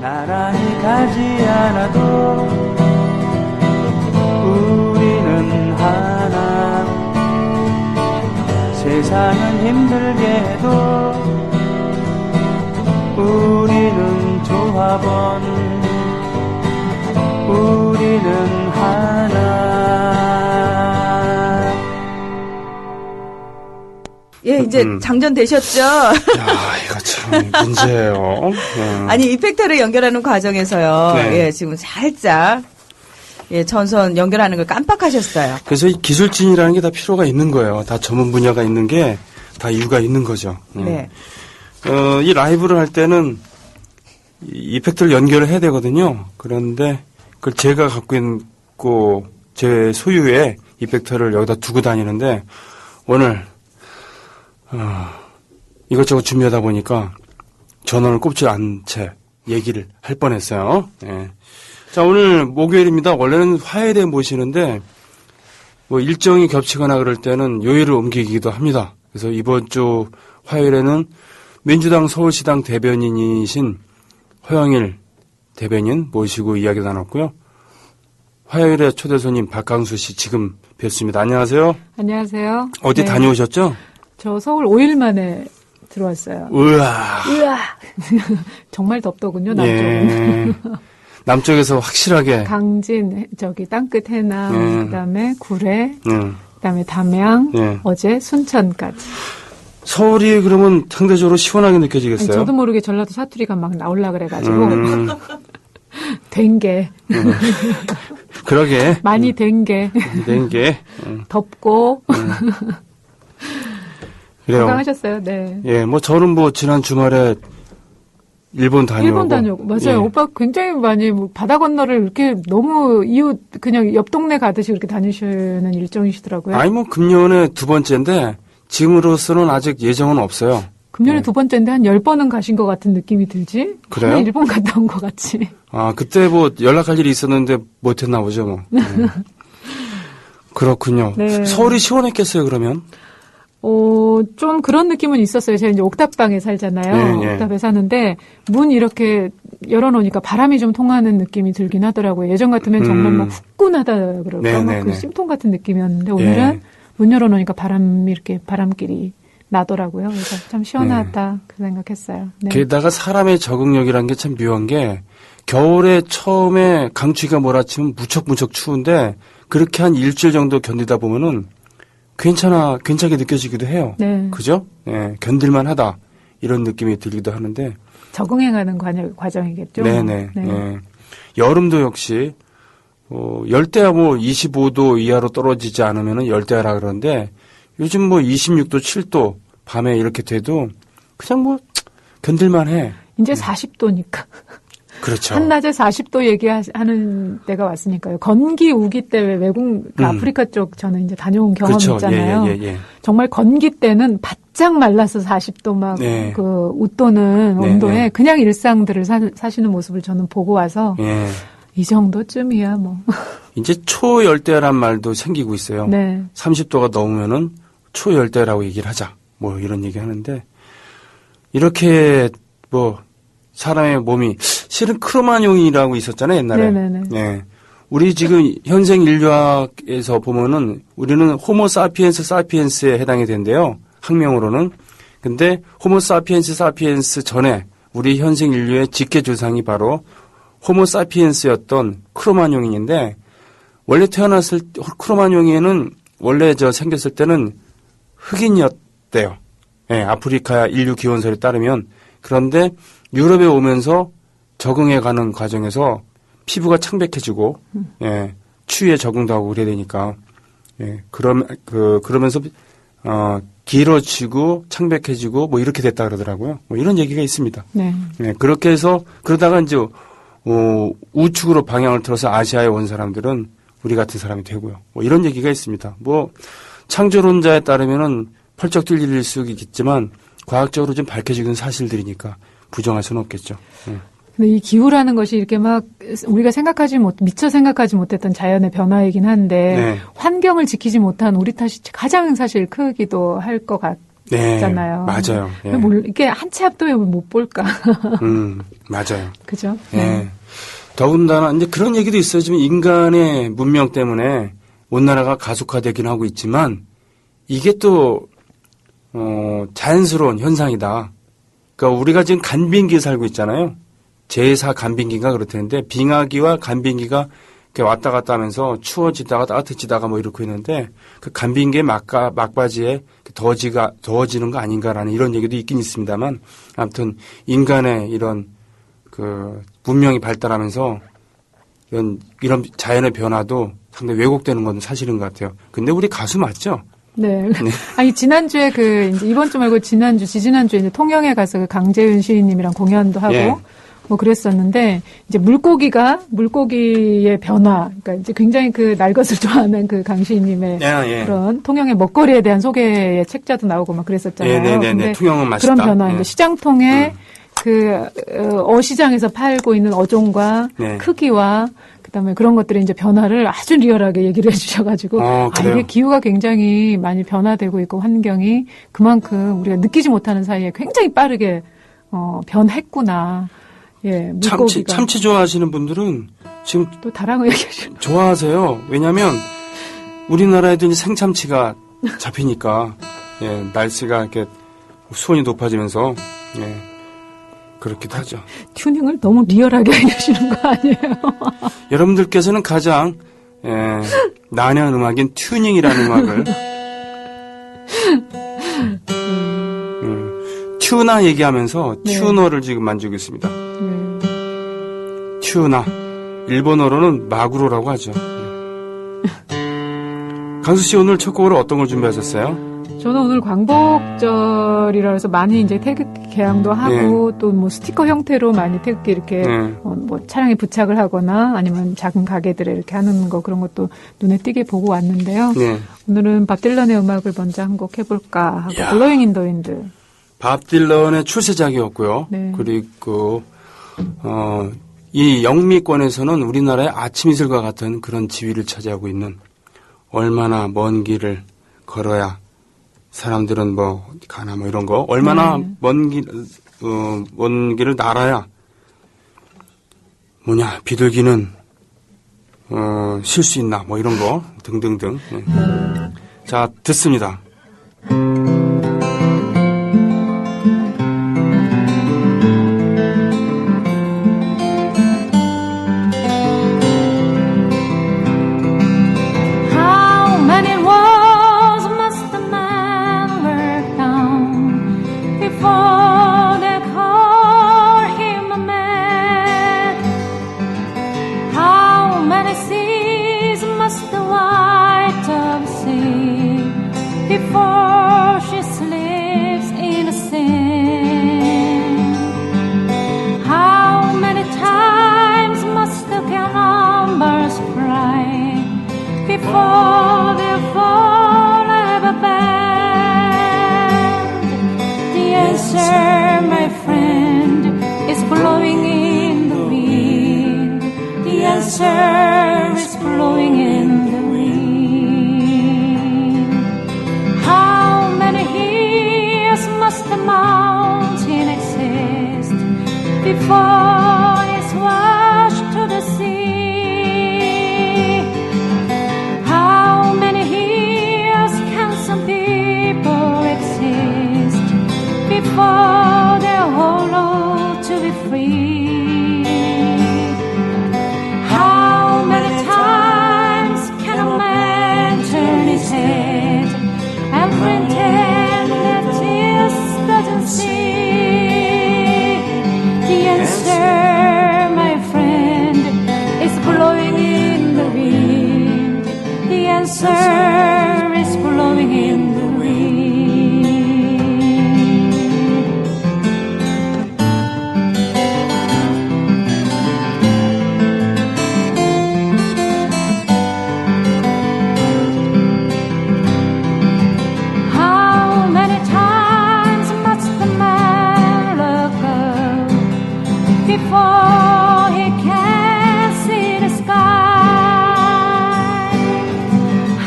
나란히 가지 않아도 우리는 하나. 세상은 힘들게 해도 우리는 조합원. 우리는 하나. 예, 이제 장전되셨죠? 야, 이거 참 문제예요. 아니, 이펙터를 연결하는 과정에서요. 네. 예, 지금 살짝 전선 연결하는 걸 깜빡하셨어요. 그래서 이 기술진이라는 게 다 필요가 있는 거예요. 다 전문 분야가 있는 게 다 이유가 있는 거죠. 네. 이 라이브를 할 때는 이펙터를 연결을 해야 되거든요. 그런데 그걸 제가 갖고 있고 제 소유의 이펙터를 여기다 두고 다니는데 오늘 이것저것 준비하다 보니까 전원을 꼽지 않은 채 얘기를 할 뻔했어요. 예. 자, 오늘 목요일입니다. 원래는 화요일에 모시는데 뭐 일정이 겹치거나 그럴 때는 요일을 옮기기도 합니다. 그래서 이번 주 화요일에는 민주당 서울시당 대변인이신 허영일 대변인 모시고 이야기 나눴고요. 화요일에 초대 손님 박강수 씨 지금 뵙습니다. 안녕하세요. 안녕하세요. 어디 네. 다녀오셨죠? 저 서울 5일 만에 들어왔어요. 으아. 정말 덥더군요, 남쪽은. 예. 남쪽에서 확실하게. 강진, 땅끝 해남, 그다음에 구례, 그다음에 담양, 어제 순천까지. 서울이 그러면 상대적으로 시원하게 느껴지겠어요? 아니, 저도 모르게 전라도 사투리가 막 나올라 그래가지고. 된 게. 그러게. 많이 된 게. 된 게. 덥고. 그래요. 건강하셨어요, 네. 예, 뭐 저는 뭐 지난 주말에 일본 다녀오고. 맞아요. 예. 오빠 굉장히 많이 바다 건너를 이렇게 너무 이웃 그냥 옆 동네 가듯이 그렇게 다니시는 일정이시더라고요. 아니 뭐 금년에 2번째인데 지금으로서는 아직 예정은 없어요. 금년에 2번째인데 한 10번은 가신 것 같은 느낌이 들지? 그래요? 하나 일본 갔다 온 것 같지. 아, 그때 뭐 연락할 일이 있었는데 못했나 보죠, 뭐. 그렇군요. 네. 서울이 시원했겠어요, 그러면? 좀 그런 느낌은 있었어요. 제가 이제 옥탑방에 살잖아요. 네. 옥탑에 사는데 문 이렇게 열어놓으니까 바람이 좀 통하는 느낌이 들긴 하더라고요. 예전 같으면 정말 막 후끈하다 그럴까 막 그 찜통 같은 느낌이었는데 오늘은 문 열어놓으니까 바람이 이렇게 바람길이 나더라고요. 그래서 참 시원하다 그 생각했어요. 네. 게다가 사람의 적응력이란 게 참 묘한 게 겨울에 처음에 강추위가 몰아치면 무척무척 추운데 그렇게 한 일주일 정도 견디다 보면은 괜찮게 느껴지기도 해요. 네. 그죠? 예, 견딜만 하다. 이런 느낌이 들기도 하는데. 적응해가는 과정이겠죠. 네네. 네. 예. 여름도 역시, 열대야 뭐 25도 이하로 떨어지지 않으면은 열대야라 그러는데 요즘 뭐 26도, 7도 밤에 이렇게 돼도 그냥 뭐 견딜만 해. 이제 40도니까. 그렇죠. 한낮에 40도 얘기하는 때가 왔으니까요. 건기, 우기 때 외국, 아프리카 쪽 저는 이제 다녀온 경험 그렇죠. 있잖아요. 예. 정말 건기 때는 바짝 말라서 40도 막 그 웃도는 온도에 그냥 일상들을 사시는 모습을 저는 보고 와서 이 정도쯤이야 뭐. 이제 초열대야란 말도 생기고 있어요. 네. 30도가 넘으면은 초열대라고 얘기를 하자. 뭐 이런 얘기 하는데 이렇게 뭐 사람의 몸이 실은 크로마뇽이라고 있었잖아요, 옛날에. 네네네. 네. 우리 지금 현생 인류학에서 보면은 우리는 호모 사피엔스 사피엔스에 해당이 된대요. 학명으로는. 근데 호모 사피엔스 사피엔스 전에 우리 현생 인류의 직계 조상이 바로 호모 사피엔스였던 크로마뇽인데 원래 태어났을 때 크로마뇽에는 원래 생겼을 때는 흑인이었대요. 예, 아프리카 인류 기원설에 따르면. 그런데 유럽에 오면서 적응해가는 과정에서 피부가 창백해지고, 추위에 적응도 하고 그래야 되니까, 그러면서, 길어지고 창백해지고 뭐 이렇게 됐다 그러더라고요. 뭐 이런 얘기가 있습니다. 네. 그렇게 해서 그러다가 이제, 우측으로 방향을 틀어서 아시아에 온 사람들은 우리 같은 사람이 되고요. 뭐 이런 얘기가 있습니다. 뭐, 창조론자에 따르면은 펄쩍 뛸 일일 수 있겠지만, 과학적으로 좀 밝혀지는 사실들이니까 부정할 수는 없겠죠. 근데 이 기후라는 것이 이렇게 막 우리가 미처 생각하지 못했던 자연의 변화이긴 한데 환경을 지키지 못한 우리 탓이 가장 사실 크기도 할 것 있잖아요. 맞아요. 예. 이게 한 치 앞도 왜 못 볼까? 맞아요. 그죠? 예. 더군다나 이제 그런 얘기도 있어요. 지금 인간의 문명 때문에 온난화가 가속화되긴 하고 있지만 이게 또 자연스러운 현상이다. 그러니까 우리가 지금 간빙기에 살고 있잖아요. 제4 간빙기가 그렇다는데 빙하기와 간빙기가 이렇게 왔다 갔다 하면서 추워지다가 따뜻해지다가 뭐 이렇게 있는데 그 간빙기의 막바지에 더워지는 거 아닌가라는 이런 얘기도 있긴 있습니다만 아무튼 인간의 이런 그 문명이 발달하면서 이런 자연의 변화도 상당히 왜곡되는 건 사실인 것 같아요. 근데 우리 가수 맞죠? 네. 아니, 지난주에 이제 이번 주 말고 지지난주에 이제 통영에 가서 그 강재윤 시인님이랑 공연도 하고 예. 뭐 그랬었는데, 이제 물고기의 변화, 그러니까 이제 굉장히 그 날 것을 좋아하는 그 강 시인님의 예. 그런 통영의 먹거리에 대한 소개의 책자도 나오고 막 그랬었잖아요. 네네네. 통영은 맛있다. 그런 변화, 이제 시장통에 어시장에서 팔고 있는 어종과 크기와 그다음에 그런 것들이 이제 변화를 아주 리얼하게 얘기를 해주셔가지고 이게 기후가 굉장히 많이 변화되고 있고 환경이 그만큼 우리가 느끼지 못하는 사이에 굉장히 빠르게 변했구나. 예, 물고기가. 참치 좋아하시는 분들은 지금 또 다랑어 얘기하시죠. 좋아하세요. 왜냐하면 우리나라에도 이제 생참치가 잡히니까 날씨가 이렇게 수온이 높아지면서 그렇기도 하죠. 튜닝을 너무 리얼하게 하시는 거 아니에요? 여러분들께서는 가장 난해한 음악인 튜닝이라는 음악을 튜나 얘기하면서 튜너를 지금 만지고 있습니다. 튜나. 일본어로는 마구로라고 하죠. 강수 씨 오늘 첫 곡으로 어떤 걸 준비하셨어요? 저는 오늘 광복절이라 해서 많이 이제 태극기 개양도 하고 또 뭐 스티커 형태로 많이 태극기 이렇게 뭐 차량에 부착을 하거나 아니면 작은 가게들에 이렇게 하는 거 그런 것도 눈에 띄게 보고 왔는데요. 오늘은 밥 딜런의 음악을 먼저 한 곡 해볼까 하고 블로잉 인 더 윈드. 밥 딜런의 출세작이었고요. 그리고 이 영미권에서는 우리나라의 아침 이슬과 같은 그런 지위를 차지하고 있는 얼마나 먼 길을 걸어야 사람들은 뭐 가나 뭐 이런 거 얼마나 먼 길을 날아야 비둘기는 쉴 수 있나 뭐 이런 거 등등등. 자, 듣습니다.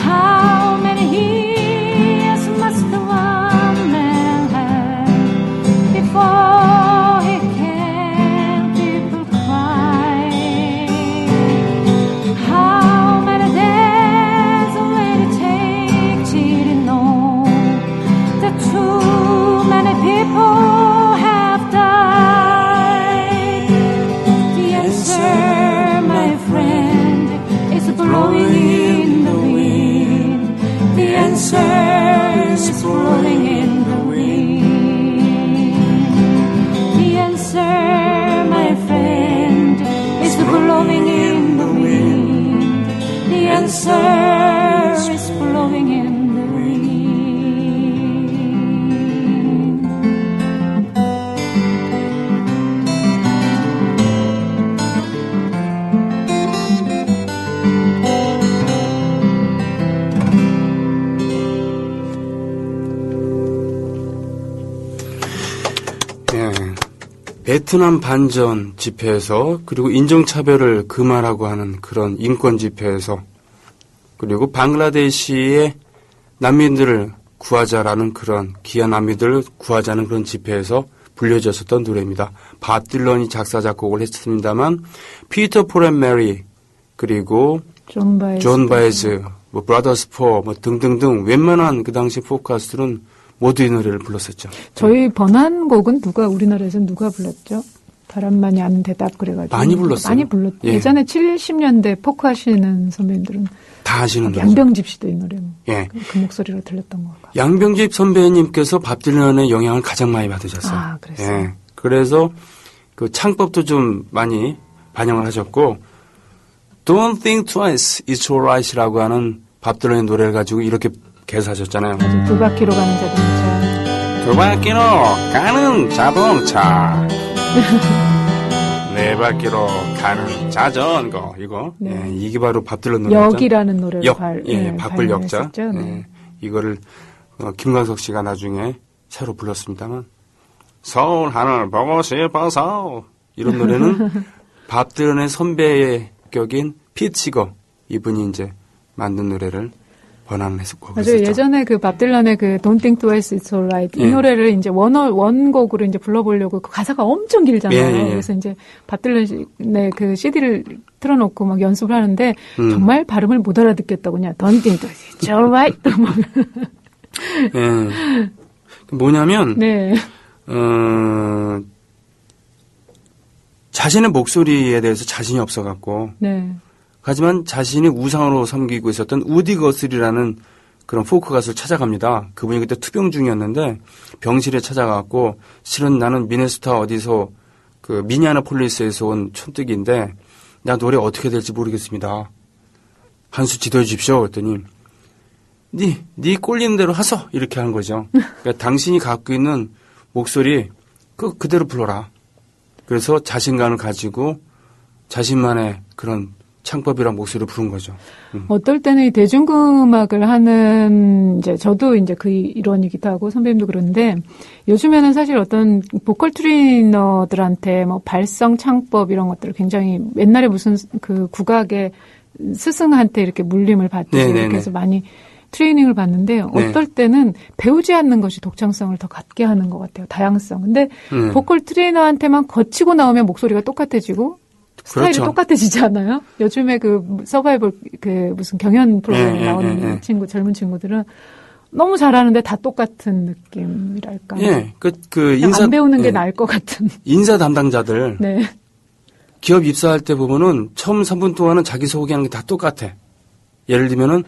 How many years must the one man blowing in the wind. The answer is blowing in the wind. 베트남 반전 집회에서 그리고 인종차별을 금하라고 하는 그런 인권 집회에서 그리고 방글라데시의 난민들을 구하자라는 그런 귀한 난민들을 구하자는 그런 집회에서 불려졌었던 노래입니다. 밥 딜런이 작사 작곡을 했습니다만 피터 폴 앤 메리 그리고 존 바에즈, 뭐 브라더스 포 뭐 등등등 웬만한 그 당시 포크 가수들은 모두 이 노래를 불렀었죠. 저희 번안곡은 우리나라에서 누가 불렀죠? 바람만이 아는 대답 그래가지고. 많이 불렀어요. 많이 불렀죠. 예. 예전에 70년대 포크 하시는 선배님들은 다 아시는 노래. 양병집 씨도 이 노래 예. 그 목소리로 들렸던 것 같아요. 양병집 선배님께서 밥 딜런의 영향을 가장 많이 받으셨어요. 아, 그랬어요. 예. 그래서 그 창법도 좀 많이 반영을 하셨고 Don't think twice, it's alright이라고 하는 밥 딜런의 노래를 가지고 이렇게 개사하셨잖아요. 두 바퀴로 가는 자동차. 두 바퀴로 가는 자동차. 네 바퀴로 가는 자전거. 이거. 네. 예, 이게 바로 밥 딜런 노래죠. 역이라는 노래를 바꿀 역자. 네. 예, 이거를 김광석 씨가 나중에 새로 불렀습니다만 서울 하늘 보고 싶어서 이런 노래는 밥 딜런의 선배의 격인 피트 시거 이분이 이제 만든 노래를 번안을 했었고. 맞아요. 예전에 그 밥 딜런의 그 Don't Think Twice It's Alright 이 예. 노래를 이제 원곡으로 이제 불러보려고 그 가사가 엄청 길잖아요. 예. 그래서 이제 밥 딜런의 그 CD를 틀어놓고 막 연습을 하는데 정말 발음을 못 알아듣겠다고 그냥 Don't Think Twice It's Alright 또 막. 예. 뭐냐면 네. 자신의 목소리에 대해서 자신이 없어갖고. 네. 하지만 자신이 우상으로 섬기고 있었던 우디 거슬이라는 그런 포크 가수를 찾아갑니다. 그분이 그때 투병 중이었는데 병실에 찾아가고 실은 나는 미네소타 어디서 그 미니아나폴리스에서 온 촌뜨기인데 나 노래 어떻게 될지 모르겠습니다. 한 수 지도해 주십시오. 그랬더니 네 꼴리는 대로 하소 이렇게 한 거죠. 그러니까 당신이 갖고 있는 목소리 그대로 불러라. 그래서 자신감을 가지고 자신만의 그런 창법이랑 목소리를 부른 거죠. 어떨 때는 이 대중음악을 하는 이제 저도 이제 그 일원이기도 하고 선배님도 그런데 요즘에는 사실 어떤 보컬 트레이너들한테 뭐 발성 창법 이런 것들을 굉장히 옛날에 무슨 그 국악의 스승한테 이렇게 물림을 받듯이 이렇게 해서 많이 트레이닝을 받는데 네. 어떨 때는 배우지 않는 것이 독창성을 더 갖게 하는 것 같아요. 다양성. 근데 보컬 트레이너한테만 거치고 나오면 목소리가 똑같아지고 스타일이 그렇죠. 똑같아지지 않아요? 요즘에 그 서바이벌 그 무슨 경연 프로그램에 나오는 젊은 친구들은 너무 잘하는데 다 똑같은 느낌이랄까. 예, 그 인사 안 배우는 게 나을 것 같은. 인사 담당자들 네. 기업 입사할 때 보면은 처음 3분 동안은 자기 소개하는 게 다 똑같아. 예를 들면은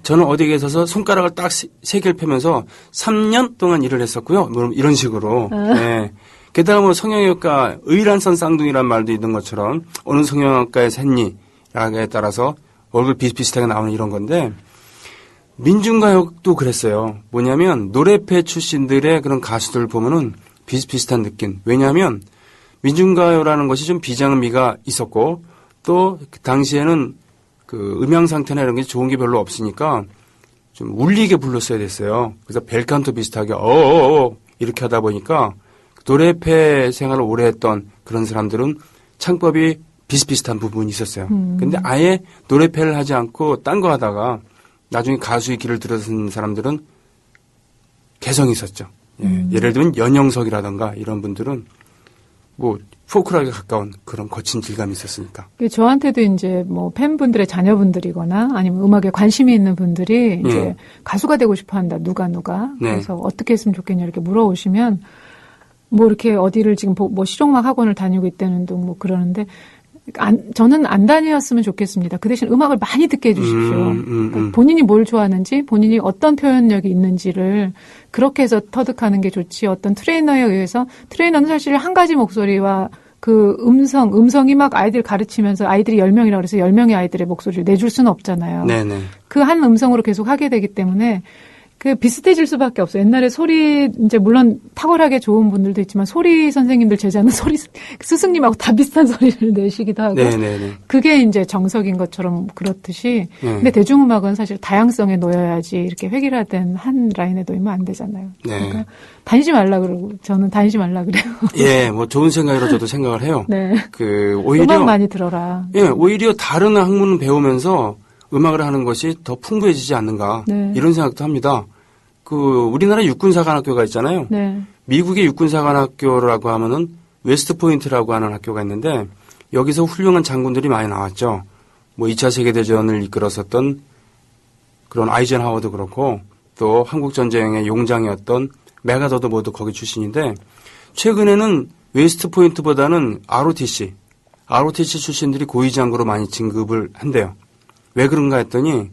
저는 어디에 계셔서 손가락을 딱 세 개를 펴면서 3년 동안 일을 했었고요. 뭐 이런 식으로. 예. 게다가 뭐 성형외과 의란선 쌍둥이란 말도 있는 것처럼 어느 성형외과에서 했니라에 따라서 얼굴 비슷비슷하게 나오는 이런 건데 민중가요도 그랬어요. 뭐냐면 노래패 출신들의 그런 가수들 보면은 비슷비슷한 느낌. 왜냐하면 민중가요라는 것이 좀 비장미가 있었고 또 그 당시에는 그 음향 상태나 이런 게 좋은 게 별로 없으니까 좀 울리게 불렀어야 됐어요. 그래서 벨칸토 비슷하게 이렇게 하다 보니까 노래패 생활을 오래 했던 그런 사람들은 창법이 비슷비슷한 부분이 있었어요. 근데 아예 노래패를 하지 않고 딴 거 하다가 나중에 가수의 길을 들어선 사람들은 개성이 있었죠. 예. 예를 들면 연영석이라든가 이런 분들은 뭐 포크락에 가까운 그런 거친 질감이 있었으니까. 저한테도 이제 뭐 팬분들의 자녀분들이거나 아니면 음악에 관심이 있는 분들이 이제 가수가 되고 싶어 한다. 누가. 네. 그래서 어떻게 했으면 좋겠냐 이렇게 물어오시면 뭐 이렇게 어디를 지금 뭐 실용음악 학원을 다니고 있다는 둥 뭐 그러는데 저는 안 다녔으면 좋겠습니다. 그 대신 음악을 많이 듣게 해주십시오. 그러니까 본인이 뭘 좋아하는지, 본인이 어떤 표현력이 있는지를 그렇게 해서 터득하는 게 좋지. 어떤 트레이너에 의해서 트레이너는 사실 한 가지 목소리와 그 음성이 막 아이들 가르치면서 아이들이 10명이라고 그래서 10명의 아이들의 목소리를 내줄 수는 없잖아요. 네네. 그 한 음성으로 계속 하게 되기 때문에 그 비슷해질 수밖에 없어요. 옛날에 소리 이제 물론 탁월하게 좋은 분들도 있지만 소리 선생님들 제자는 소리 스승님하고 다 비슷한 소리를 내시기도 하고 네네네. 그게 이제 정석인 것처럼 그렇듯이 네. 근데 대중음악은 사실 다양성에 놓여야지 이렇게 획일화된 한 라인에 놓이면 안 되잖아요. 네. 그러니까 다니지 말라 그러고 저는 다니지 말라 그래요. 예, 뭐 좋은 생각이라 저도 생각을 해요. 네. 오히려 음악 많이 들어라. 예, 오히려 다른 학문을 배우면서 음악을 하는 것이 더 풍부해지지 않는가 네. 이런 생각도 합니다. 우리나라 육군사관학교가 있잖아요. 네. 미국의 육군사관학교라고 하면은 웨스트포인트라고 하는 학교가 있는데 여기서 훌륭한 장군들이 많이 나왔죠. 뭐 2차 세계대전을 이끌었었던 그런 아이젠하워도 그렇고 또 한국전쟁의 용장이었던 메가더도 모두 거기 출신인데 최근에는 웨스트포인트보다는 ROTC 출신들이 고위장교로 많이 진급을 한대요. 왜 그런가 했더니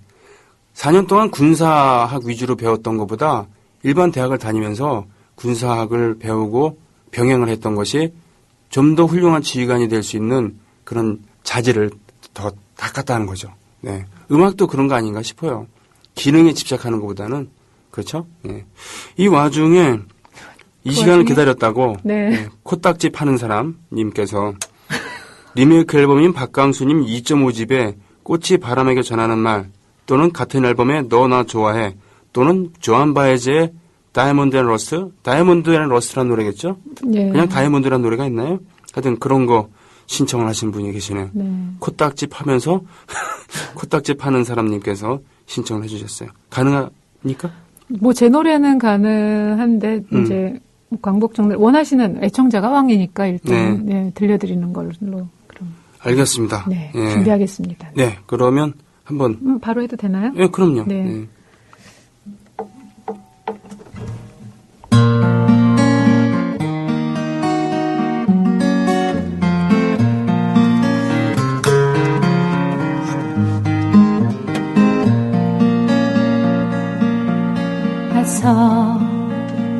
4년 동안 군사학 위주로 배웠던 것보다 일반 대학을 다니면서 군사학을 배우고 병행을 했던 것이 좀 더 훌륭한 지휘관이 될 수 있는 그런 자질을 더 닦았다는 거죠. 네. 음악도 그런 거 아닌가 싶어요. 기능에 집착하는 것보다는 그렇죠? 네. 이 와중에 이 시간을 기다렸다고 네. 네, 코딱지 파는 사람님께서 리메이크 앨범인 박강수님 2.5집에 꽃이 바람에게 전하는 말 또는 같은 앨범에 너 나 좋아해 또는 조한 바에즈의 다이아몬드 앤 러스트라는 노래겠죠? 예. 그냥 다이아몬드라는 노래가 있나요? 하여튼 그런 거 신청을 하신 분이 계시네요. 네. 코딱지 파면서 코딱지 파는 사람님께서 신청을 해주셨어요. 가능합니까? 뭐 제 노래는 가능한데 이제 광복절 원하시는 애청자가 왕이니까 일단 네, 들려드리는 걸로 그럼. 알겠습니다. 네, 예. 준비하겠습니다. 네, 그러면 한번 바로 해도 되나요? 예, 그럼요. 네. 네.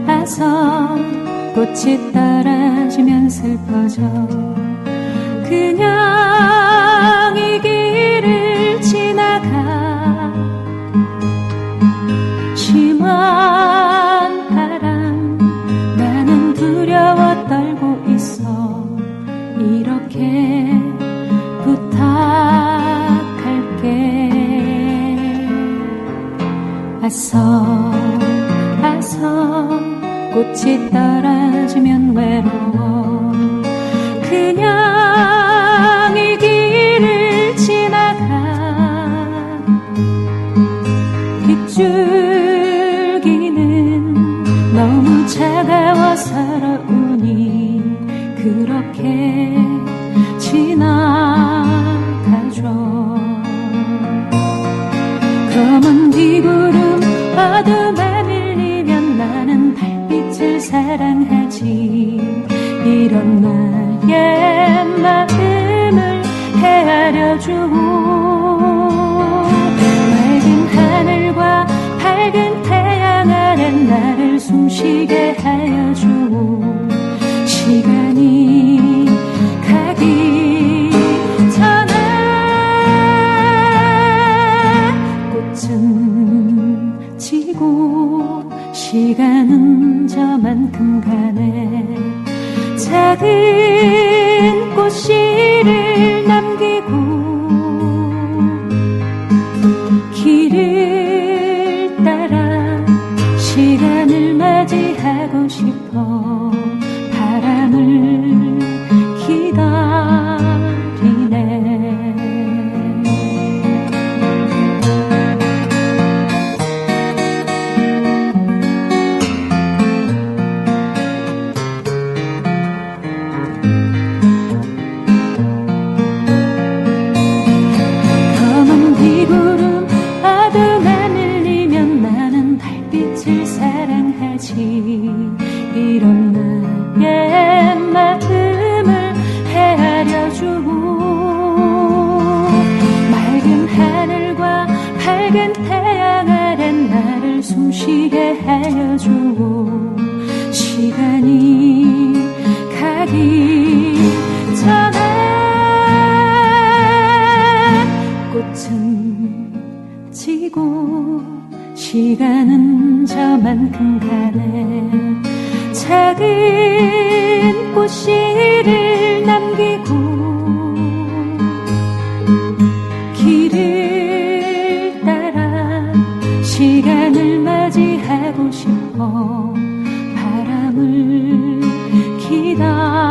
아서 꽃이 떨어지면 슬퍼져 그냥 이 길을 지나가 심한 바람 나는 두려워 떨고 있어 이렇게 부탁할게 아서 꽃이 떨어지면 외로워 그냥 이 길을 지나가 빗줄기는 너무 차가워 서러우니 그렇게 지나가죠 검은 비구름 어둠에 밀리면 나는 달빛을 사랑하지 이런 나의 마음을 헤아려주고 맑은 하늘과 밝은 태양 아래 나를 숨쉬게 하여주고 시간이 가기 전에 꽃은 지고 시간은 저만큼 가네 작은 꽃씨를 남기고 길을 따라 시간을 맞이하고 싶어 바람을 기다리네 시간은 저만큼 가네 작은 꽃씨를 남기고 길을 따라 시간을 맞이하고 싶어 바람을 기다리네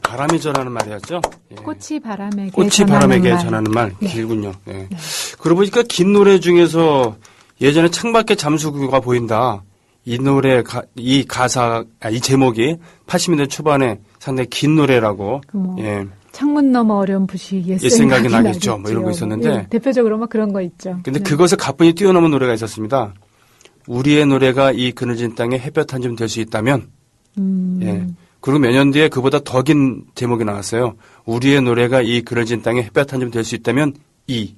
바람이 전하는 말이었죠. 예. 꽃이 바람에게 전하는 말. 길군요. 예. 네. 그러고 보니까 긴 노래 중에서 예전에 창밖에 잠수구가 보인다. 이 노래 이 제목이 80년대 초반에 상당히 긴 노래라고. 예. 창문 너머 어렴풋이 옛 생각이 나겠죠. 뭐 이런 거 있었는데. 예. 대표적으로 막 그런 거 있죠. 근데 그것을 가뿐히 뛰어넘은 노래가 있었습니다. 우리의 노래가 이 그늘진 땅에 햇볕 한 점 될 수 있다면. 예. 그리고 몇 년 뒤에 그보다 더 긴 제목이 나왔어요. 우리의 노래가 이 그늘진 땅에 햇볕 한 점 될 수 있다면 이.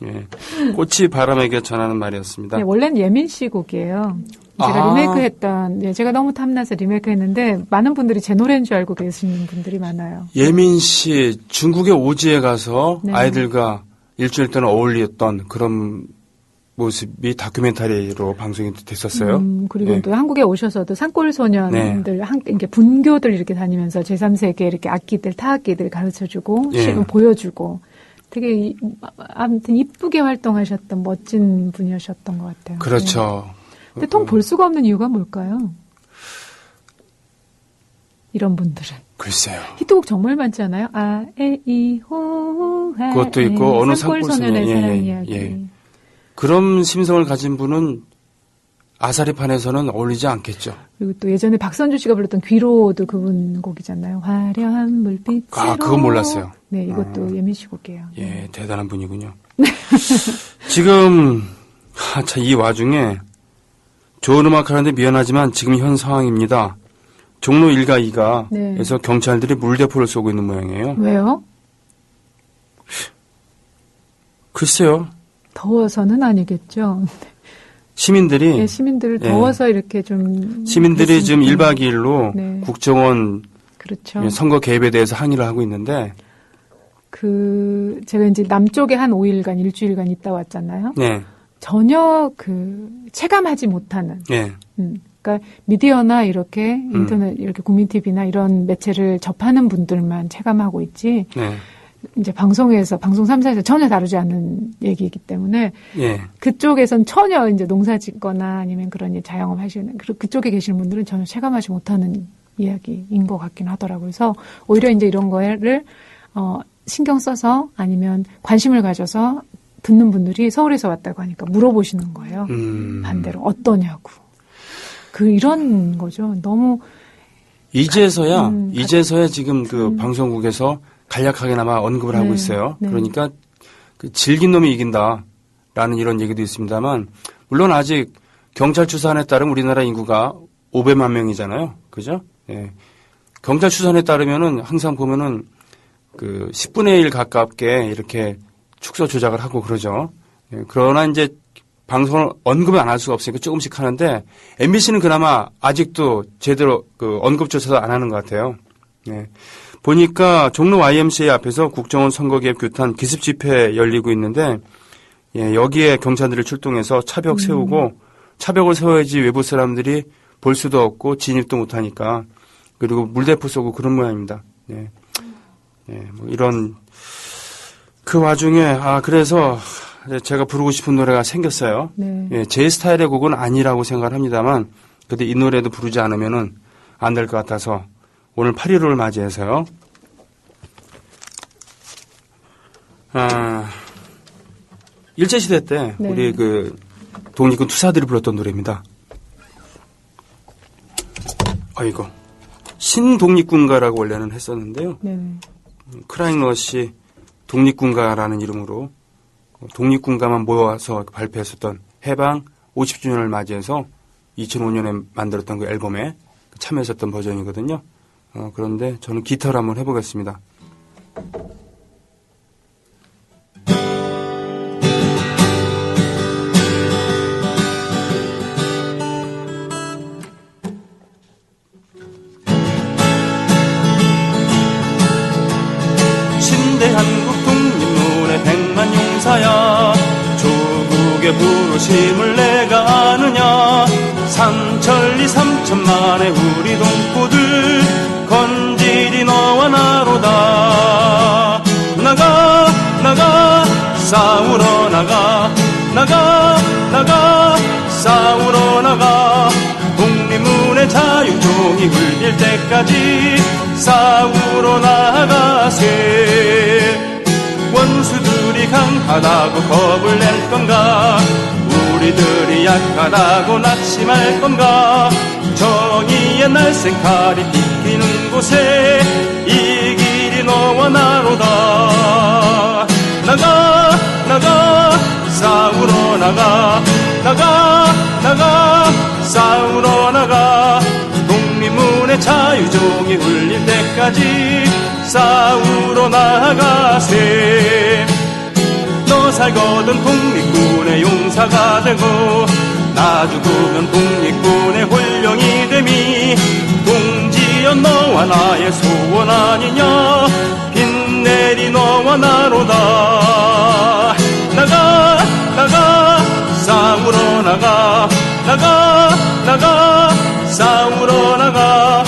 예. 꽃이 바람에게 전하는 말이었습니다. 네, 원래는 예민 씨 곡이에요. 제가 리메이크했던, 제가 너무 탐나서 리메이크했는데 많은 분들이 제 노래인 줄 알고 계시는 분들이 많아요. 예민 씨 중국의 오지에 가서 네. 아이들과 일주일 동안 어울렸던 그런 모습이 다큐멘터리로 방송이 됐었어요. 그리고 네. 또 한국에 오셔서도 산골 소년들, 네. 이렇게 분교들 이렇게 다니면서 제3세계 이렇게 악기들, 타악기들 가르쳐주고, 네. 보여주고, 되게 아무튼 이쁘게 활동하셨던 멋진 분이셨던 것 같아요. 그렇죠. 네. 근데 통 볼 수가 없는 이유가 뭘까요? 이런 분들은. 글쎄요. 히트곡 정말 많잖아요. 아, 에, 이, 호, 아, 그것도 있고 어느 산골 소년의 사랑 이야기. 예. 그런 심성을 가진 분은 아사리판에서는 어울리지 않겠죠. 그리고 또 예전에 박선주 씨가 불렀던 귀로도 그분 곡이잖아요. 화려한 물빛으로. 아, 그건 몰랐어요. 네, 이것도 예민 씨 곡이에요. 예, 대단한 분이군요. 지금 이 와중에 좋은 음악 하는데 미안하지만 지금 현 상황입니다. 종로 1가 2가 네. 에서 경찰들이 물대포를 쏘고 있는 모양이에요. 왜요? 글쎄요. 더워서는 아니겠죠. 시민들이 네, 시민들을 더워서 이렇게 좀 시민들이 지금 1박 2일로 네. 국정원 그렇죠. 선거 개입에 대해서 항의를 하고 있는데 제가 이제 남쪽에 한 5일간 일주일간 있다 왔잖아요. 네. 전혀 체감하지 못하는. 네. 그러니까 미디어나 이렇게 인터넷 이렇게 국민 TV나 이런 매체를 접하는 분들만 체감하고 있지. 네. 이제 방송에서 방송 3사에서 전혀 다루지 않는 얘기이기 때문에 예. 그쪽에선 전혀 이제 농사 짓거나 아니면 그런 자영업 하시는 그쪽에 계시는 분들은 전혀 체감하지 못하는 이야기인 것 같긴 하더라고요. 그래서 오히려 이제 이런 거를 신경 써서 아니면 관심을 가져서 듣는 분들이 서울에서 왔다고 하니까 물어보시는 거예요. 반대로 어떠냐고. 이런 거죠. 너무 이제서야 지금 방송국에서 간략하게나마 언급을 하고 있어요. 네. 그러니까 질긴 놈이 이긴다라는 이런 얘기도 있습니다만 물론 아직 경찰 추산에 따르면 우리나라 인구가 500만 명이잖아요. 그죠? 예. 경찰 추산에 따르면은 항상 보면은 10분의 1 가깝게 이렇게 축소 조작을 하고 그러죠. 예. 그러나 이제 방송을 언급을 안 할 수가 없으니까 조금씩 하는데 MBC는 그나마 아직도 제대로 언급조차도 안 하는 것 같아요. 예. 보니까 종로 YMCA 앞에서 국정원 선거개입 규탄 기습 집회 열리고 있는데 여기에 경찰들이 출동해서 차벽 세우고 차벽을 세워야지 외부 사람들이 볼 수도 없고 진입도 못하니까 그리고 물대포 쏘고 그런 모양입니다. 예. 뭐 이런 그 와중에 그래서 제가 부르고 싶은 노래가 생겼어요. 네. 예, 제 스타일의 곡은 아니라고 생각을 합니다만 근데 이 노래도 부르지 않으면은 안 될 것 같아서 오늘 8.15를 맞이해서요. 일제시대 때 네. 우리 독립군 투사들이 불렀던 노래입니다. 아이고. 신독립군가라고 원래는 했었는데요. 네. 크라잉러시 독립군가라는 이름으로 독립군가만 모아서 발표했었던 해방 50주년을 맞이해서 2005년에 만들었던 그 앨범에 참여했었던 버전이거든요. 그런데 저는 기타를 한번 해보겠습니다. 주의 부르심을 내가 아느냐. 삼천리 삼천만의 우리 동포들 건질이 너와 나로다. 나가 나가 싸우러 나가. 나가 나가 싸우러 나가. 독립문의 자유종이 울릴 때까지 싸우러 나가세. 원수들이 강하다고 겁을 낼 건가. 우리들이 약하다고 낙심할 건가. 정의의 날쌘칼이 비키는 곳에 이 길이 너와 나로다. 나가 나가 싸우러 나가. 나가 나가 싸우러 나가. 독립문의 자유종이 울릴 때까지 싸우러 나가세. 너 살거든 독립군의 용사가 되고 나 죽으면 독립군의 홀령이 됨이 동지여 너와 나의 소원 아니냐. 빛내리 너와 나로다. 나가 나가 싸우러 나가. 나가 나가 싸우러 나가.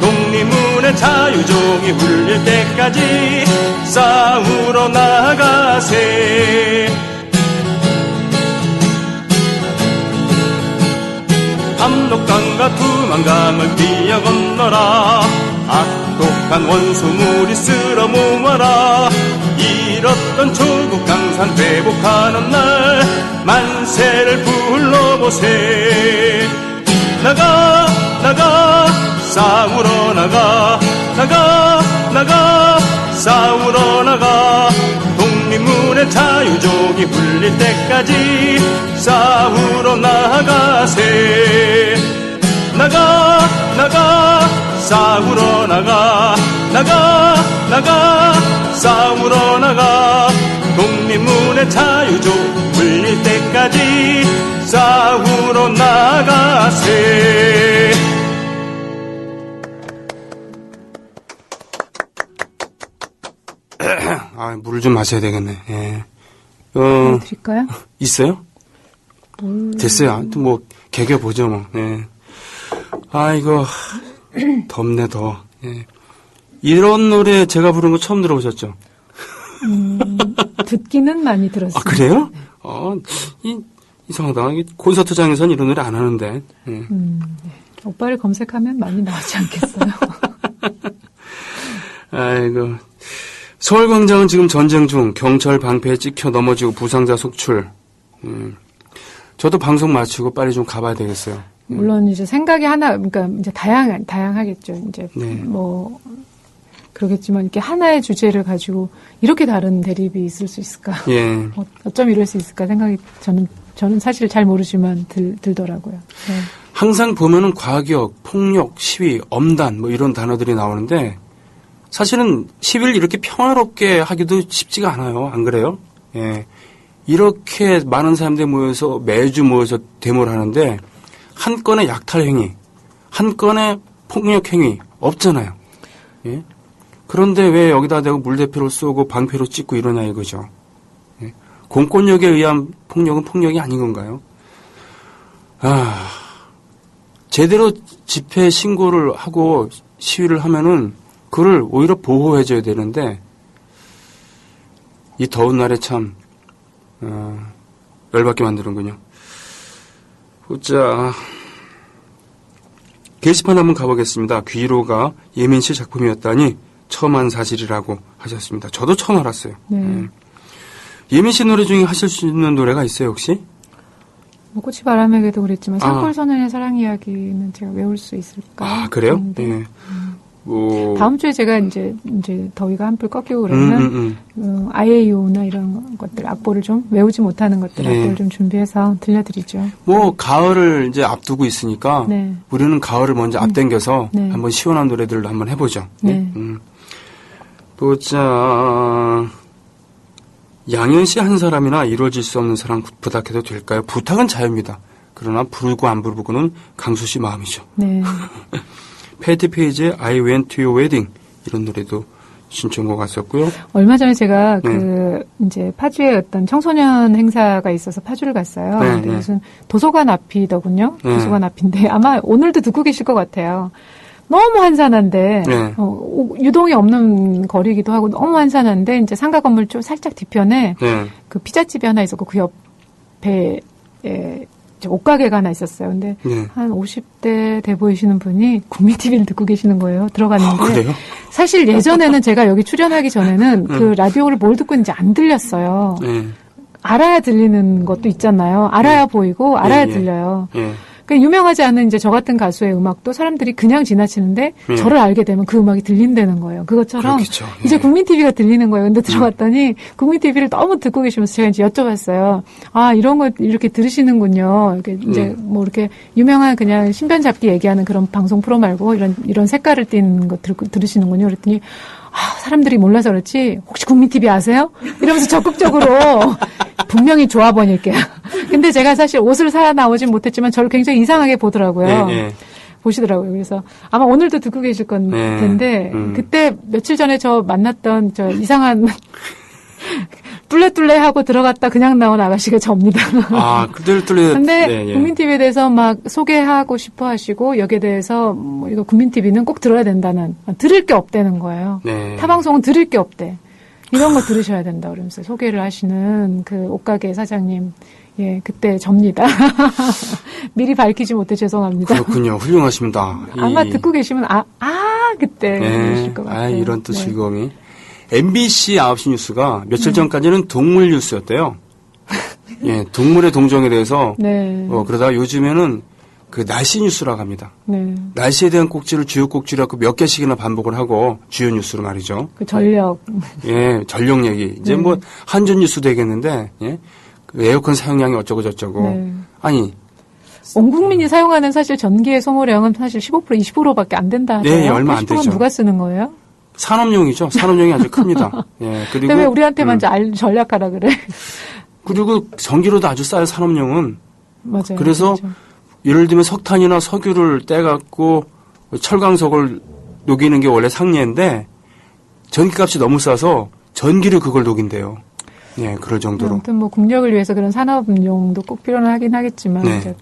독립문의 자유종이 울릴 때까지 싸우러 나가세. 압록강과 두만강을 뛰어 건너라. 악독한 원수무리 쓸어 모아라. 잃었던 조국 강산 회복하는 날 만세를 불러보세. 나가 나가 싸우러 나가. 나가 나가 싸우러 나가. 독립문의 자유종이 울릴 때까지 싸우러 나가세. 나가 나가 싸우러 나가. 나가 나가 싸우러 나가. 독립문의 자유종 울릴 때까지 싸우러 나가세. 아, 물을 좀 마셔야 되겠네. 예. 드릴까요? 있어요? 됐어요. 아무튼 뭐 개겨 보죠 뭐. 예. 아, 이거 덥네 더. 예. 이런 노래 제가 부른 거 처음 들어보셨죠? 듣기는 많이 들었어요. 아, 그래요? 이상하다. 콘서트장에서는 이런 노래 안 하는데. 예. 네. 오빠를 검색하면 많이 나오지 않겠어요? 아이고. 서울광장은 지금 전쟁 중, 경찰 방패에 찍혀 넘어지고 부상자 속출. 저도 방송 마치고 빨리 좀 가봐야 되겠어요. 물론 이제 생각이 그러니까 이제 다양하겠죠. 이제 네. 뭐 그러겠지만 이렇게 하나의 주제를 가지고 이렇게 다른 대립이 있을 수 있을까? 예. 어쩜 이럴 수 있을까 생각이 저는 사실 잘 모르지만 들더라고요. 네. 항상 보면은 과격, 폭력, 시위, 엄단 뭐 이런 단어들이 나오는데 사실은 시위를 이렇게 평화롭게 하기도 쉽지가 않아요. 안 그래요? 예. 이렇게 많은 사람들이 매주 모여서 데모를 하는데 한 건의 약탈 행위, 한 건의 폭력 행위 없잖아요. 예. 그런데 왜 여기다 대고 물대포를 쏘고 방패로 찍고 이러냐 이거죠. 예. 공권력에 의한 폭력은 폭력이 아닌 건가요? 제대로 집회 신고를 하고 시위를 하면은 그걸 오히려 보호해줘야 되는데 이 더운 날에 참 열받게 만드는군요. 보자. 게시판 한번 가보겠습니다. 귀로가 예민 씨 작품이었다니 처음 한 사실이라고 하셨습니다. 저도 처음 알았어요. 네. 예민 씨 노래 중에 하실 수 있는 노래가 있어요, 혹시? 뭐 꽃이 바람에게도 그랬지만 산골소년의 사랑 이야기는 제가 외울 수 있을까? 아, 그래요? 예. 다음 주에 제가 이제 더위가 한풀 꺾이고 그러면 IAU나 이런 것들 악보를 좀 외우지 못하는 것들 악보를 좀 준비해서 들려드리죠. 뭐 가을을 이제 앞두고 있으니까 네. 우리는 가을을 먼저 앞당겨서 네. 한번 시원한 노래들을 한번 해보죠. 네. 보자. 양현 씨 한 사람이나 이루어질 수 없는 사랑 부탁해도 될까요? 부탁은 자유입니다. 그러나 부르고 안 부르고는 강수 씨 마음이죠. 네. 패티 페이지의 I Went to Your Wedding 이런 노래도 신청곡 갔었고요. 얼마 전에 제가 이제 파주에 어떤 청소년 행사가 있어서 파주를 갔어요. 네, 근데 무슨 도서관 앞이더군요. 네. 도서관 앞인데 아마 오늘도 듣고 계실 것 같아요. 너무 한산한데 네. 유동이 없는 거리기도 하고 너무 한산한데 이제 상가 건물 좀 살짝 뒤편에 네. 그 피자집이 하나 있었고 그 옆에 옷가게가 하나 있었어요. 근데 네. 한 50대 돼 보이시는 분이 국민 TV를 듣고 계시는 거예요. 들어갔는데 그래요? 사실 예전에는 제가 여기 출연하기 전에는 그 라디오를 뭘 듣고 있는지 안 들렸어요. 네. 알아야 들리는 것도 있잖아요. 알아야 보이고 알아야 예. 들려요. 예. 그러니까 유명하지 않은 이제 저 같은 가수의 음악도 사람들이 그냥 지나치는데 예. 저를 알게 되면 그 음악이 들린다는 거예요. 그것처럼 그렇겠죠. 예. 이제 국민 TV가 들리는 거예요. 근데 들어갔더니 국민 TV를 너무 듣고 계시면서 제가 이제 여쭤봤어요. 아, 이런 거 이렇게 들으시는군요. 이렇게 이제 뭐 이렇게 유명한 그냥 신변 잡기 얘기하는 그런 방송 프로 말고 이런 색깔을 띠는 거 들으시는군요. 그랬더니 아, 사람들이 몰라서 그렇지 혹시 국민 TV 아세요? 이러면서 적극적으로 분명히 조합원일게요. 근데 제가 사실 옷을 사 나오진 못했지만 저를 굉장히 이상하게 보더라고요. 예, 예. 보시더라고요. 그래서 아마 오늘도 듣고 계실 건 네. 텐데 그때 며칠 전에 저 만났던 저 이상한 뚫레뚫레 하고 들어갔다 그냥 나온 아가씨가 접니다. 아, 뚫레뚫레. 근데 네, 예. 국민TV에 대해서 막 소개하고 싶어 하시고 여기에 대해서 뭐 이거 국민TV는 꼭 들어야 된다는 들을 게 없다는 거예요. 네. 타방송은 들을 게 없대. 이런 거 들으셔야 된다 그러면서 소개를 하시는 그 옷가게 사장님. 예, 그때 접니다. 미리 밝히지 못해 죄송합니다. 그렇군요. 훌륭하십니다. 아마 듣고 계시면 그때 그러실 것 같아요. 이런 또 네. 즐거움이. MBC 9시 뉴스가 며칠 전까지는 동물 뉴스였대요. 예, 동물의 동정에 대해서 네. 그러다가 요즘에는 그 날씨 뉴스라고 합니다. 네. 날씨에 대한 꼭지를 주요 꼭지라고 몇 개씩이나 반복을 하고 주요 뉴스로 말이죠. 그 전력. 예, 전력 얘기. 이제 뭐 한전 뉴스 되겠는데 예? 그 에어컨 사용량이 어쩌고 저쩌고. 네. 아니. 온 국민이 사용하는 사실 전기의 소모량은 사실 15% 20%밖에 안 된다 하잖아요. 네, 얼마 안 80%는 되죠. 누가 쓰는 거예요? 산업용이죠. 산업용이 아주 큽니다. 예, 그리고 근데 왜 우리한테만 전략하라 그래? 그리고 전기료도 아주 싸요. 산업용은. 맞아요. 그래서 그렇죠. 예를 들면 석탄이나 석유를 떼갖고 철광석을 녹이는 게 원래 상례인데 전기값이 너무 싸서 전기로 그걸 녹인대요. 예, 그럴 정도로. 아무튼 뭐 국력을 위해서 그런 산업용도 꼭 필요는 하긴 하겠지만 네. 이제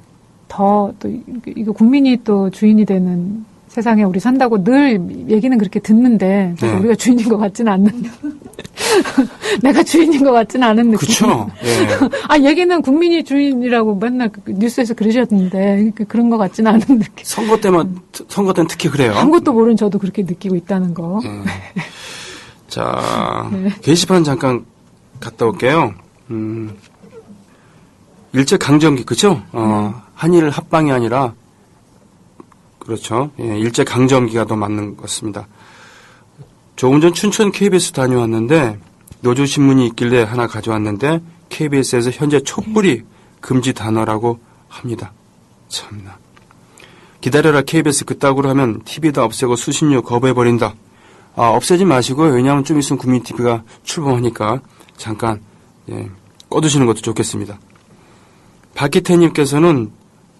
더 또 이거 국민이 또 주인이 되는 세상에 우리 산다고 늘 얘기는 그렇게 듣는데 네. 우리가 주인인 것 같지는 않는 내가 주인인 것 같지는 않은 느낌. 그렇죠. 예. 얘기는 국민이 주인이라고 맨날 뉴스에서 그러셨는데 그런 것 같지는 않은 느낌. 선거 때는 특히 그래요. 아무것도 모르는 저도 그렇게 느끼고 있다는 거. 자, 게시판 잠깐 갔다 올게요. 일제 강점기, 그죠? 한일 합방이 아니라, 그렇죠. 예, 일제 강점기가 더 맞는 것 같습니다. 조금 전 춘천 KBS 다녀왔는데, 노조신문이 있길래 하나 가져왔는데, KBS에서 현재 촛불이 금지 단어라고 합니다. 참나. 기다려라 KBS 그따구로 하면 TV도 없애고 수신료 거부해버린다. 없애지 마시고요. 왜냐하면 좀 있으면 국민TV가 출범하니까 잠깐 꺼두시는 것도 좋겠습니다. 박기태님께서는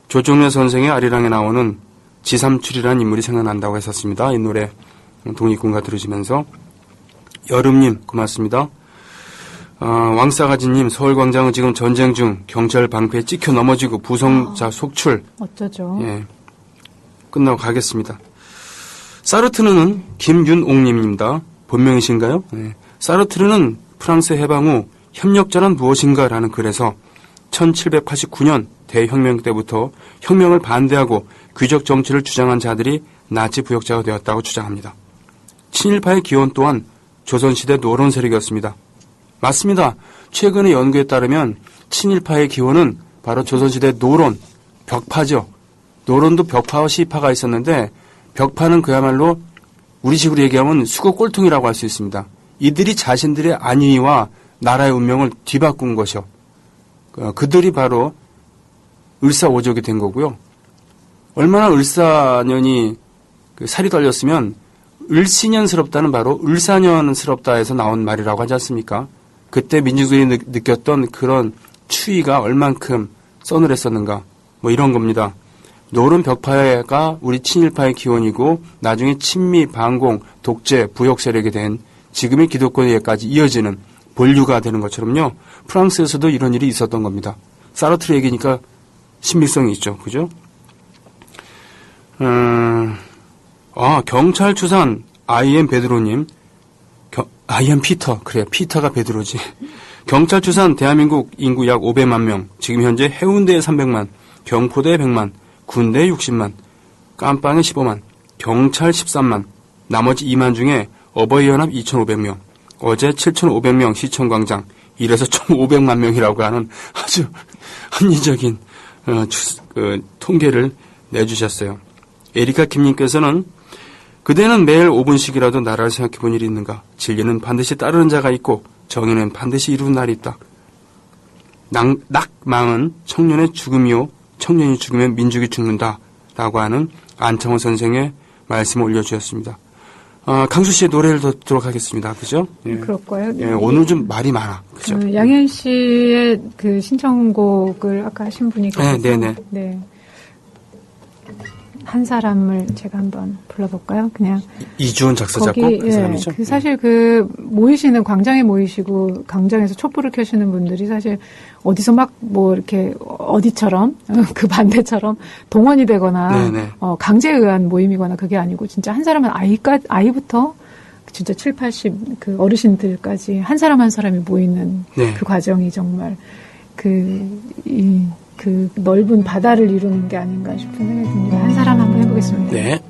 조정래 선생의 아리랑에 나오는 지삼출이라는 인물이 생각난다고 했었습니다. 이 노래 독립군가 들으시면서. 여름님 고맙습니다. 왕싸가지님 서울광장은 지금 전쟁 중 경찰 방패에 찍혀 넘어지고 부상자 속출. 어쩌죠. 예, 끝나고 가겠습니다. 사르트르는 김윤옥님입니다. 본명이신가요? 네. 사르트르는 프랑스 해방 후 협력자란 무엇인가라는 글에서 1789년 대혁명 때부터 혁명을 반대하고 귀족 정치를 주장한 자들이 나치 부역자가 되었다고 주장합니다. 친일파의 기원 또한 조선시대 노론 세력이었습니다. 맞습니다. 최근의 연구에 따르면 친일파의 기원은 바로 조선시대 노론, 벽파죠. 노론도 벽파와 시파가 있었는데 벽파는 그야말로 우리식으로 얘기하면 수고 꼴통이라고 할 수 있습니다. 이들이 자신들의 안위와 나라의 운명을 뒤바꾼 것이요. 그들이 바로 을사오적이 된 거고요. 얼마나 을사년이 살이 떨렸으면 을씨년스럽다는 바로 을사년스럽다에서 나온 말이라고 하지 않습니까? 그때 민중들이 느꼈던 그런 추위가 얼만큼 서늘했었는가 뭐 이런 겁니다. 노론 벽파가 우리 친일파의 기원이고 나중에 친미, 반공, 독재, 부역 세력이 된 지금의 기독교에까지 이어지는 본류가 되는 것처럼요. 프랑스에서도 이런 일이 있었던 겁니다. 사르트르 얘기니까 신빙성이 있죠. 그죠? 경찰 추산 I.M. 베드로님, I.M. 피터, 그래, 피터가 베드로지. 경찰 추산 대한민국 인구 약 500만 명, 지금 현재 해운대에 300만, 경포대에 100만, 군대에 60만, 깜빵에 15만, 경찰 13만, 나머지 2만 중에 어버이연합 2,500명, 어제 7,500명 시청광장, 이래서 총 500만 명이라고 하는 아주 합리적인 통계를 내주셨어요. 에리카 김님께서는 그대는 매일 5분씩이라도 나라를 생각해 본 일이 있는가? 진리는 반드시 따르는 자가 있고 정의는 반드시 이루는 날이 있다. 낙망은 청년의 죽음이요 청년이 죽으면 민족이 죽는다 라고 하는 안창호 선생의 말씀을 올려주셨습니다. 강수 씨의 노래를 듣도록 하겠습니다. 그죠? 예. 그럴까요? 예, 오늘 좀 말이 많아. 그죠? 양현 씨의 그 신청곡을 아까 하신 분이 계세요. 네네. 네. 한 사람을 제가 한번 불러볼까요? 그냥. 이주원 작사 작곡 그 사람이죠? 그 사실 그 모이시는 광장에 모이시고 광장에서 촛불을 켜시는 분들이 사실 어디서 막 뭐 이렇게 어디처럼 그 반대처럼 동원이 되거나 강제에 의한 모임이거나 그게 아니고 진짜 한 사람은 아이부터 진짜 7, 80 그 어르신들까지 한 사람 한 사람이 모이는 그 과정이 정말 그 넓은 바다를 이루는 게 아닌가 싶은 생각이 듭니다. 한 사람 한번 해보겠습니다. 네.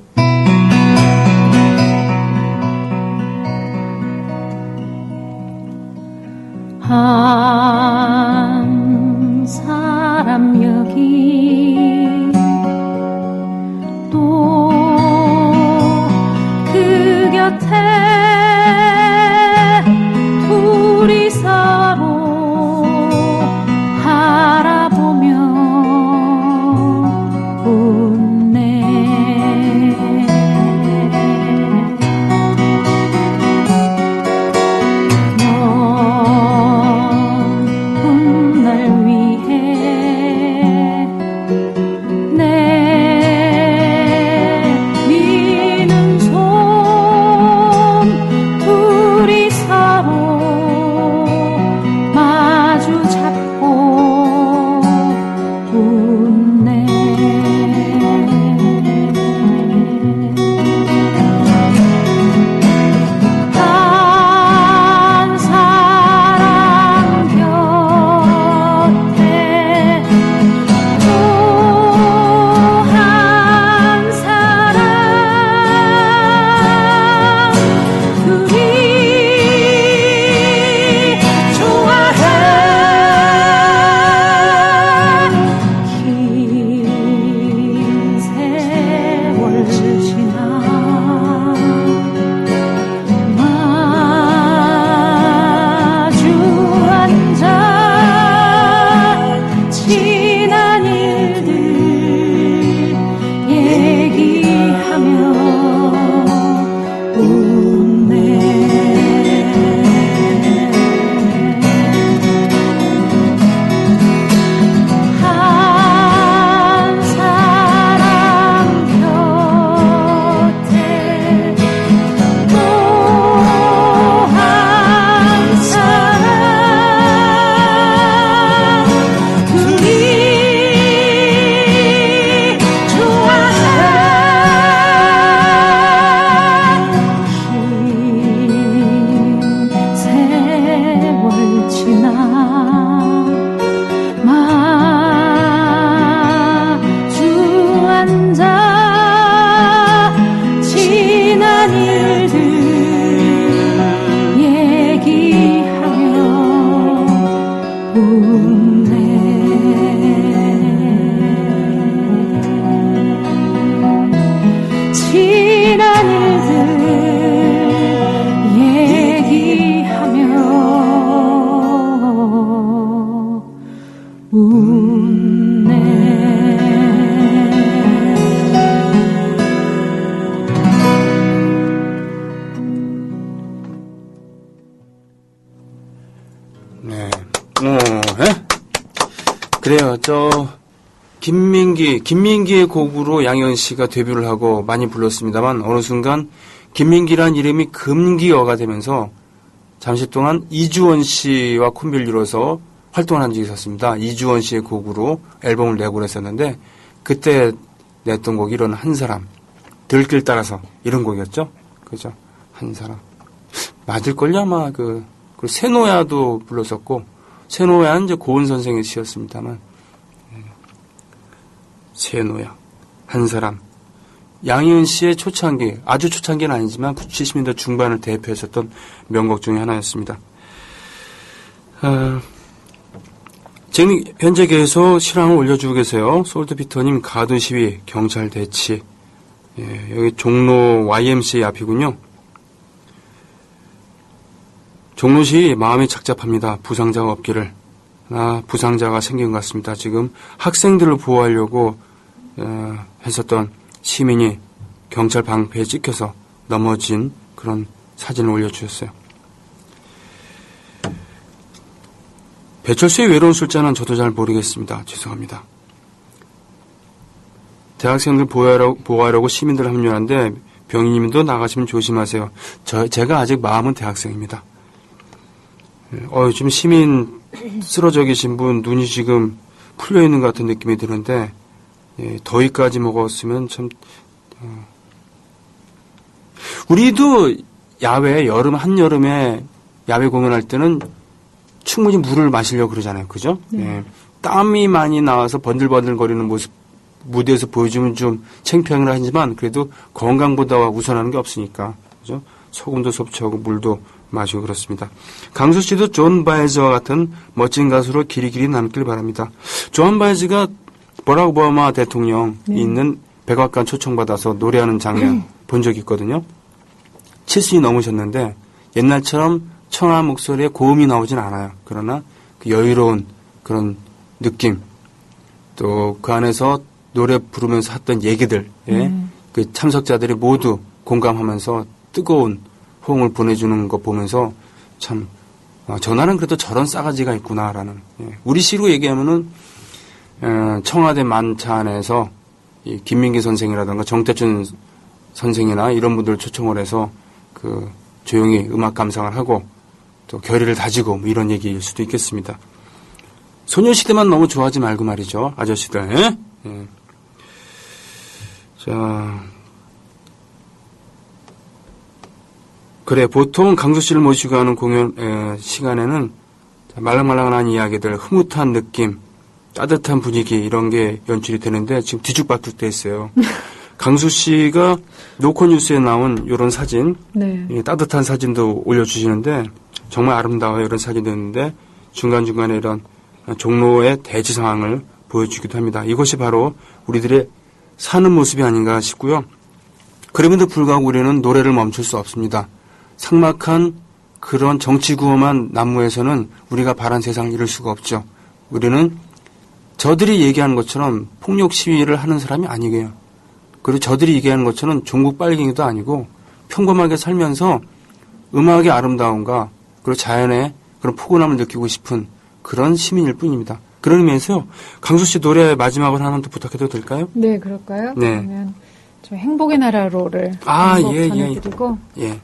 한 사람 여기 또 그 곁에 둘이 서로 바라보며 웃네. 먼 날 위해 내미는 손 둘이 서로 마주 잡고 웃네. 한 사람 곁에 또 한 사람 둘이 좋아해. 긴 세월 지나 마주 앉아 지난 일들 얘기하며 웃네. 한 사람 곁에 또 한 사람 둘이 좋아해. 긴 세월 지나 마주 앉아 지난 일들 얘기하며 웃네. 지난 일들 얘기하며 웃네. 네. 그래요. 김민기의 곡으로 양현 씨가 데뷔를 하고 많이 불렀습니다만 어느 순간 김민기란 이름이 금기어가 되면서 잠시 동안 이주원 씨와 콤비를 이뤄서 활동을 한 적이 있었습니다. 이주원 씨의 곡으로 앨범을 내고 그랬었는데 그때 냈던 곡이 이런 한 사람, 들길 따라서 이런 곡이었죠. 그죠? 한 사람. 맞을걸요? 아마 그리고 세노야도 불렀었고 세노야는 이제 고은 선생의 시였습니다만 세노야, 한 사람. 양희은 씨의 초창기, 아주 초창기는 아니지만 70년대 중반을 대표했었던 명곡 중에 하나였습니다. 지금 현재 계속 실황을 올려주고 계세요. 솔트피터님 가두 시위, 경찰 대치. 예, 여기 종로 YMCA 앞이군요. 종로시 마음이 착잡합니다. 부상자가 없기를. 부상자가 생긴 것 같습니다. 지금 학생들을 보호하려고 했었던 시민이 경찰 방패에 찍혀서 넘어진 그런 사진을 올려주셨어요. 배철수의 외로운 술자는 저도 잘 모르겠습니다. 죄송합니다. 대학생들 보호하려고 시민들 합류하는데 병인님도 나가시면 조심하세요. 제가 아직 마음은 대학생입니다. 지금 시민 쓰러져 계신 분 눈이 지금 풀려 있는 것 같은 느낌이 드는데 더위까지 먹었으면 참 우리도 야외 한여름에 야외 공연할 때는 충분히 물을 마시려고 그러잖아요. 그죠? 네. 땀이 많이 나와서 번들번들거리는 모습 무대에서 보여주면 좀 창피하긴 하지만 그래도 건강보다 우선하는 게 없으니까. 그죠? 소금도 섭취하고 물도 마시고 그렇습니다. 강수 씨도 존 바이즈와 같은 멋진 가수로 길이길이 남길 바랍니다. 존 바이즈가 버락 오바마 대통령이 있는 백악관 초청받아서 노래하는 장면 본 적이 있거든요. 70이 넘으셨는데 옛날처럼 청아한 목소리에 고음이 나오진 않아요. 그러나 그 여유로운 그런 느낌 또 그 안에서 노래 부르면서 했던 얘기들 그 참석자들이 모두 공감하면서 뜨거운 호응을 보내주는 거 보면서 참 전화는 그래도 저런 싸가지가 있구나라는 우리 시로 얘기하면은 청와대 만찬에서 이 김민기 선생이라든가 정태춘 선생이나 이런 분들 초청을 해서 그 조용히 음악 감상을 하고 또 결의를 다지고 뭐 이런 얘기일 수도 있겠습니다. 소녀시대만 너무 좋아하지 말고 말이죠. 아저씨들. 예. 자, 그래 보통 강수 씨를 모시고 하는 공연 시간에는 말랑말랑한 이야기들, 흐뭇한 느낌, 따뜻한 분위기 이런 게 연출이 되는데 지금 뒤죽박죽 돼 있어요. 강수 씨가 노코뉴스에 나온 이런 사진, 따뜻한 사진도 올려주시는데 정말 아름다워요. 이런 사진도 있는데 중간중간에 이런 종로의 대지 상황을 보여주기도 합니다. 이것이 바로 우리들의 사는 모습이 아닌가 싶고요. 그럼에도 불구하고 우리는 노래를 멈출 수 없습니다. 삭막한 그런 정치구호만 난무해서는 우리가 바란 세상을 이룰 수가 없죠. 우리는 저들이 얘기하는 것처럼 폭력 시위를 하는 사람이 아니게요. 그리고 저들이 얘기하는 것처럼 종국 빨갱이도 아니고 평범하게 살면서 음악의 아름다움과 그리고 자연의 그런 포근함을 느끼고 싶은 그런 시민일 뿐입니다. 그런 의미에서요. 강수 씨 노래 마지막으로 하나 더 부탁해도 될까요? 네, 그럴까요? 네. 그러면 저 행복의 나라로를 전해드리고 네.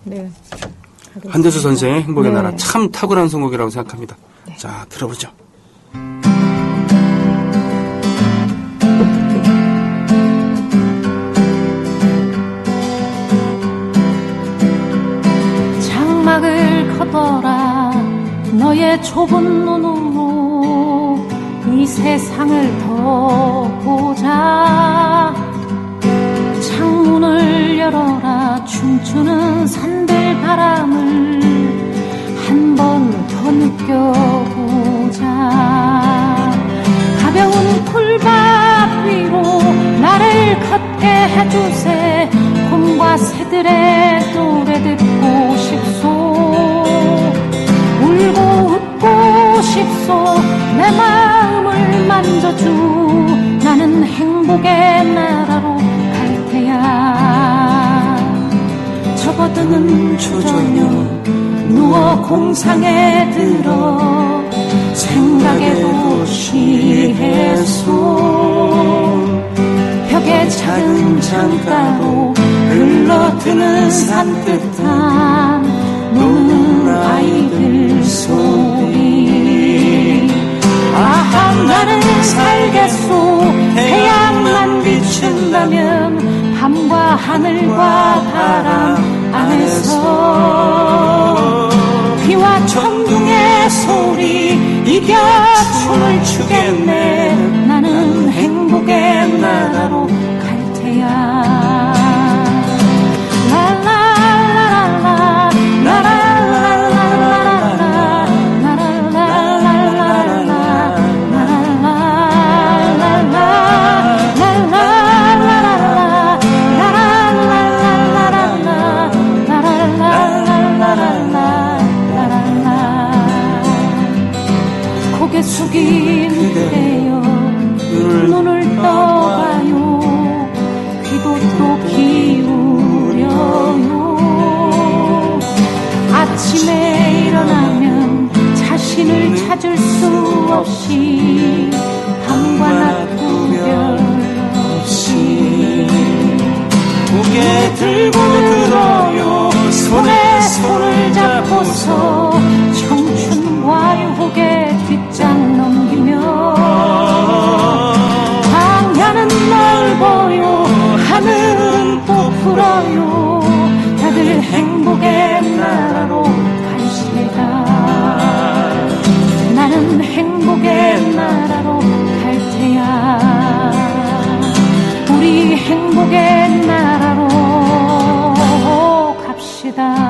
한대수 선생의 행복의 나라 참 탁월한 선곡이라고 생각합니다. 네. 자, 들어보죠. 장막을 걷어라 너의 좁은 눈으로 이 세상을 더 보자. 창문을 열어라 춤추는 산들 바람을 한 번 더 느껴보자. 가벼운 풀밭 위로 나를 걷게 해주세. 곰과 새들의 노래 듣고 싶소. 울고 웃고 싶소. 내 마음을 만져주. 나는 행복의 나라로 갈 테야. 접어드는 초저녁 누워 공상에 들어 생각에도 취했소. 벽에 작은 창가로 흘러드는 산뜻한 노는 아이들 소리. 아하, 나는 살겠소. 태양만 비춘다면 밤과 하늘과 바람 안에서 비와 천둥의 소리 이겨 춤을 추겠네. 나는 행복의 나라로 갈 테야. 라라라라라 라라라라라라 고개 숙인 그대여 눈을 떠봐요. 귀도 또 기울여요. 아침에 일어나면 자신을 찾을 수 없이 밤과 낮 구별 없이 고개 들고 들어요. 손에 손을 잡고서 청춘과 유혹의 뒷장 넘기며 방향은 넓어요. 하늘은 또 풀어요. 다들 행복의 나라로 갈시다. 나는 행복의 나라로 갈 테야. 우리 행복의 나라로 갑시다.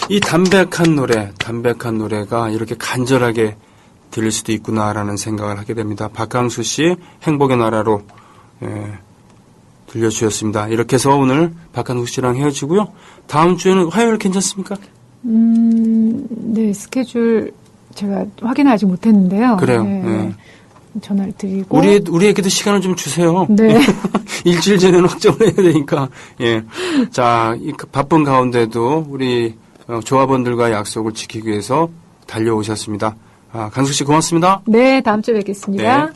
이 담백한 노래가 이렇게 간절하게 들릴 수도 있구나라는 생각을 하게 됩니다. 박강수 씨 행복의 나라로 들려주셨습니다. 이렇게 해서 오늘 박강수 씨랑 헤어지고요. 다음 주에는 화요일 괜찮습니까? 네, 스케줄 제가 확인을 아직 못했는데요. 그래요. 네. 네. 전화를 드리고 우리에게도 시간을 좀 주세요. 네. 일주일 전에는 확정을 해야 되니까. 예. 자, 이 바쁜 가운데도 우리 조합원들과 약속을 지키기 위해서 달려오셨습니다. 강수 씨 고맙습니다. 네, 다음 주에 뵙겠습니다. 네.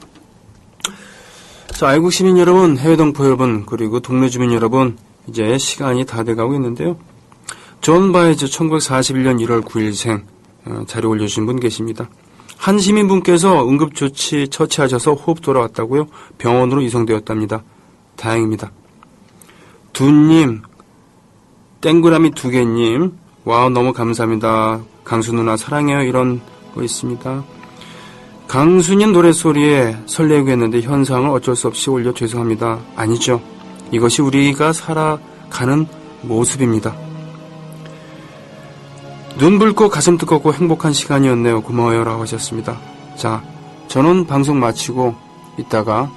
자, 애국 시민 여러분, 해외 동포 여러분, 그리고 동네 주민 여러분, 이제 시간이 다 돼가고 있는데요. 존 바이즈 1941년 1월 9일생 자료 올려주신 분 계십니다. 한 시민분께서 응급조치 처치하셔서 호흡 돌아왔다고요? 병원으로 이송되었답니다. 다행입니다. 두님, 땡그라미 2개님, 와우 너무 감사합니다. 강수 누나 사랑해요. 이런 거 있습니다. 강수님 노래소리에 설레고 했는데 현상을 어쩔 수 없이 올려 죄송합니다. 아니죠. 이것이 우리가 살아가는 모습입니다. 눈 붉고 가슴 뜨겁고 행복한 시간이었네요. 고마워요 라고 하셨습니다. 자, 저는 방송 마치고 이따가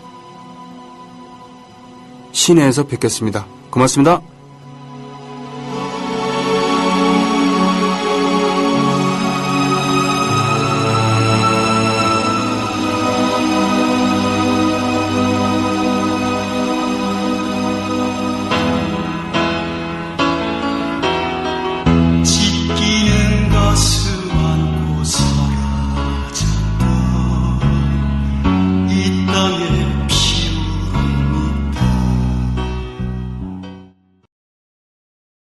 시내에서 뵙겠습니다. 고맙습니다.